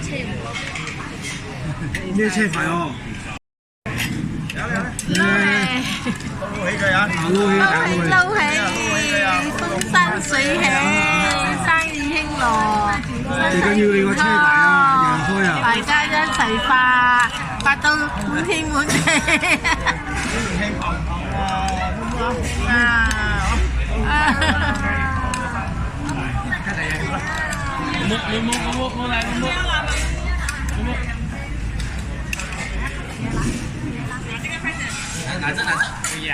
車唔多。咩車牌哦？撈起，撈起佢啊！撈起，風生水起，生意興隆。最緊要你個車牌啊，讓開啊！大家一齊發到滿天滿地。拿着，不要。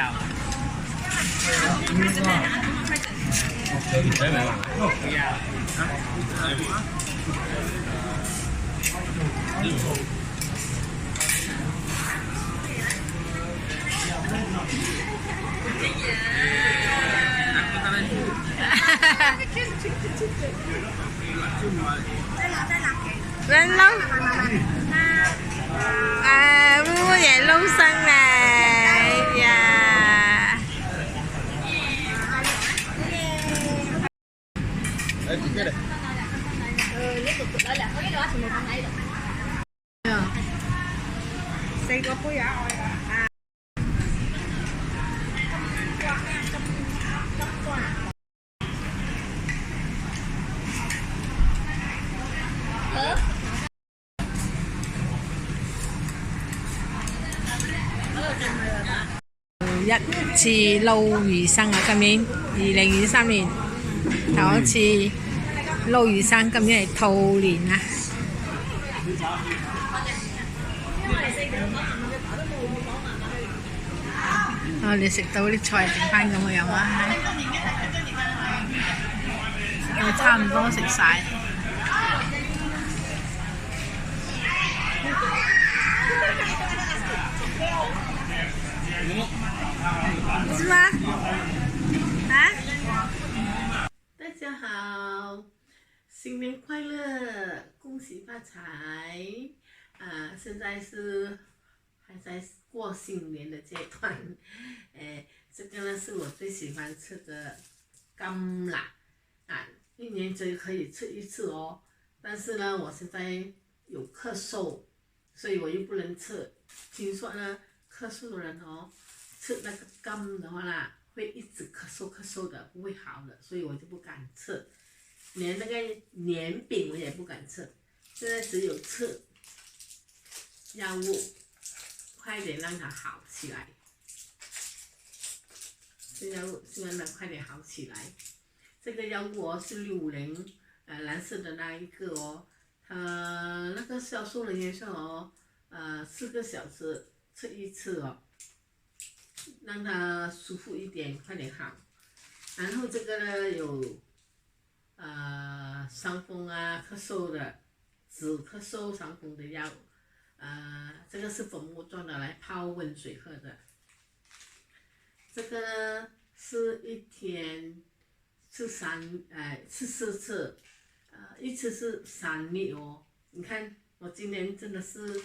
不要。Lên lâu mua về lâu xăng này và xây có phối à一次撈魚生啊！今年2023年頭一次撈魚生，今年係兔年啊！我哋食到啲菜剩翻咁嘅樣啊！我差唔多食晒。是吗？啊！大家好，新年快乐，恭喜发财！现在是还在过新年的阶段，这个呢是我最喜欢吃的甘辣一年只可以吃一次哦。但是呢，我现在有咳嗽，所以我又不能吃。听说呢，咳嗽的人哦。吃那个甘的话啦，会一直咳嗽的，不会好的，所以我就不敢吃。连那个年饼我也不敢吃，现在只有吃药物，快点让它好起来。这药物希望它快点好起来。这个药物哦是650，蓝色的那一个哦，那个销售人员说哦，4个小时吃一次哦。让它舒服一点，快点好。然后这个呢有伤风啊、咳嗽的，止咳嗽、伤风的药。这个是粉末状的，来泡温水喝的。这个呢是一天吃4次，一次是3粒哦。你看我今年真的是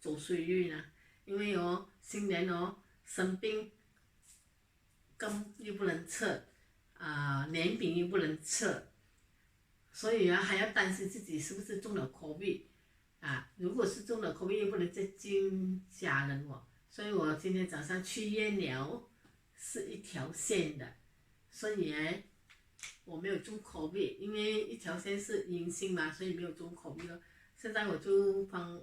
走衰运啊，因为哦新年哦。生病，羹又不能吃，年饼又不能吃，所以还要担心自己是不是中了 COVID 如果是中了 COVID 又不能再见家人哦，所以我今天早上去验疗是一条线的，所以我没有中 COVID， 因为一条线是阴性嘛，所以没有中 COVID 了。现在我就放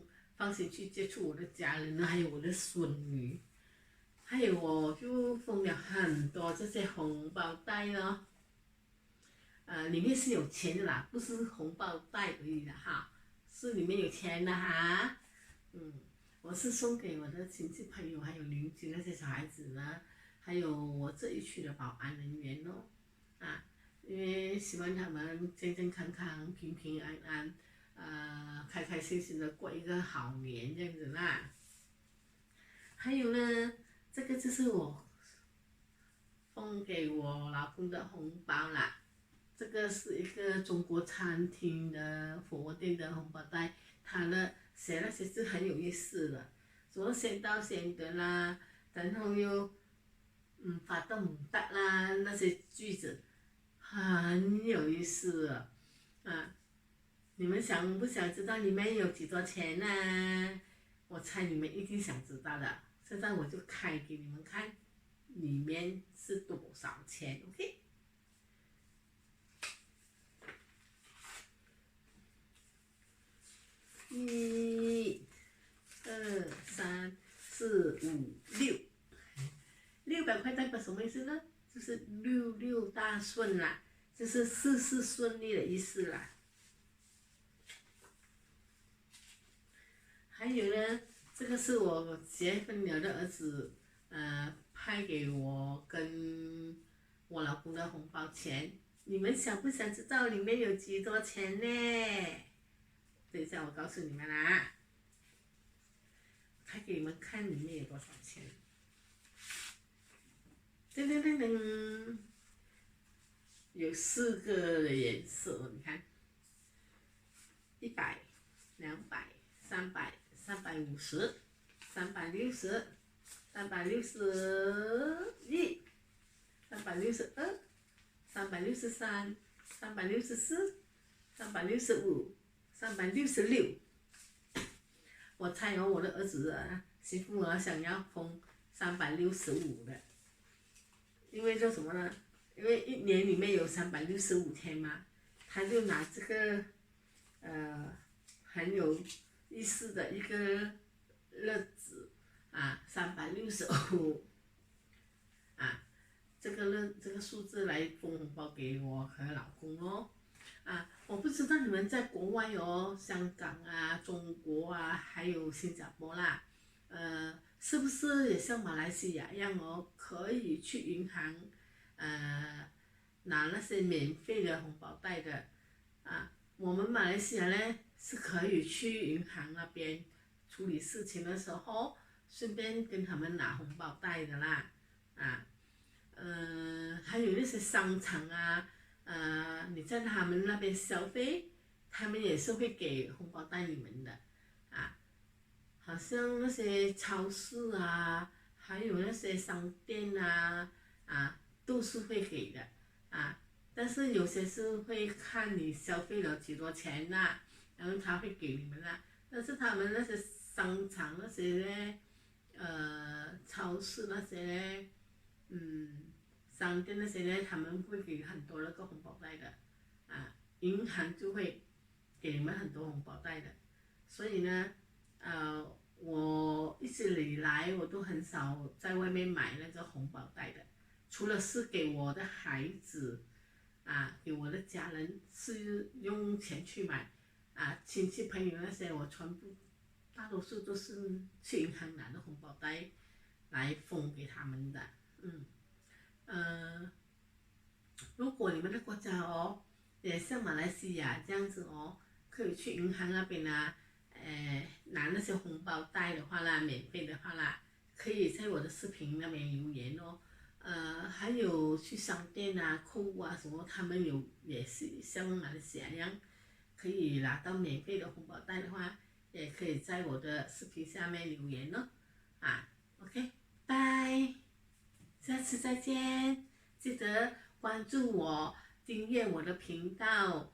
心去接触我的家人还有我的孙女。还有我就封了很多这些红包袋呢，里面是有钱的啦，不是红包袋而已的哈，是里面有钱的哈。我是送给我的亲戚朋友还有邻居那些小孩子呢，还有我这一区的保安人员哦，因为希望他们健健康康、平平安安，开开心心的过一个好年这样子啦。还有呢。这个就是我送给我老公的红包啦，这个是一个中国餐厅的火锅店的红包袋，它的写那些字很有意思的，什么先到先得啦，然后又发动唔得啦，那些句子很有意思的你们想不想知道里面有几多钱呢？我猜你们一定想知道的。现在我就开给你们看，里面是多少钱 ？OK？ 1、2、3、4、5、6，600块代表什么意思呢？就是六大顺啦，就是事事顺利的意思啦。还有呢，这个是我结婚了的儿子，派给我跟我老公的红包钱，你们想不想知道里面有几多钱呢？等一下我告诉你们啦，开给你们看里面有多少钱。噔噔噔噔，有4个的颜色，你看，100、200、300、350、360、361、362、363、364、365、366。我猜哦，我的儿子媳妇想要封365的，因为叫什么呢？因为1年里面有365天嘛，他就拿这个很有意思的一个日子365这个数字来封红包给我和老公哦。我不知道你们在国外哦，香港中国还有新加坡啦，是不是也像马来西亚一样哦，可以去银行拿那些免费的红包袋的我们马来西亚呢是可以去银行那边处理事情的时候，顺便跟他们拿红包袋的啦，还有那些商场你在他们那边消费，他们也是会给红包袋你们的，好像那些超市还有那些商店都是会给的，但是有些是会看你消费了几多钱然后他会给你们但是他们那些商场那些超市那些商店那些呢，他们会给很多那个红包袋的，银行就会给你们很多红包袋的，所以呢，我一直以来我都很少在外面买那个红包袋的，除了是给我的孩子，给我的家人是用钱去买，亲戚朋友那些我全部大多数都是去银行拿的红包袋来封给他们的，如果你们的国家哦，也像马来西亚这样子哦，可以去银行那边拿那些红包袋的话啦，免费的话啦，可以在我的视频那边留言哦。还有去商店购物什么，他们也是像马来西亚一样，可以拿到免费的红包袋的话，也可以在我的视频下面留言哦。OK， 拜，下次再见，记得关注我，订阅我的频道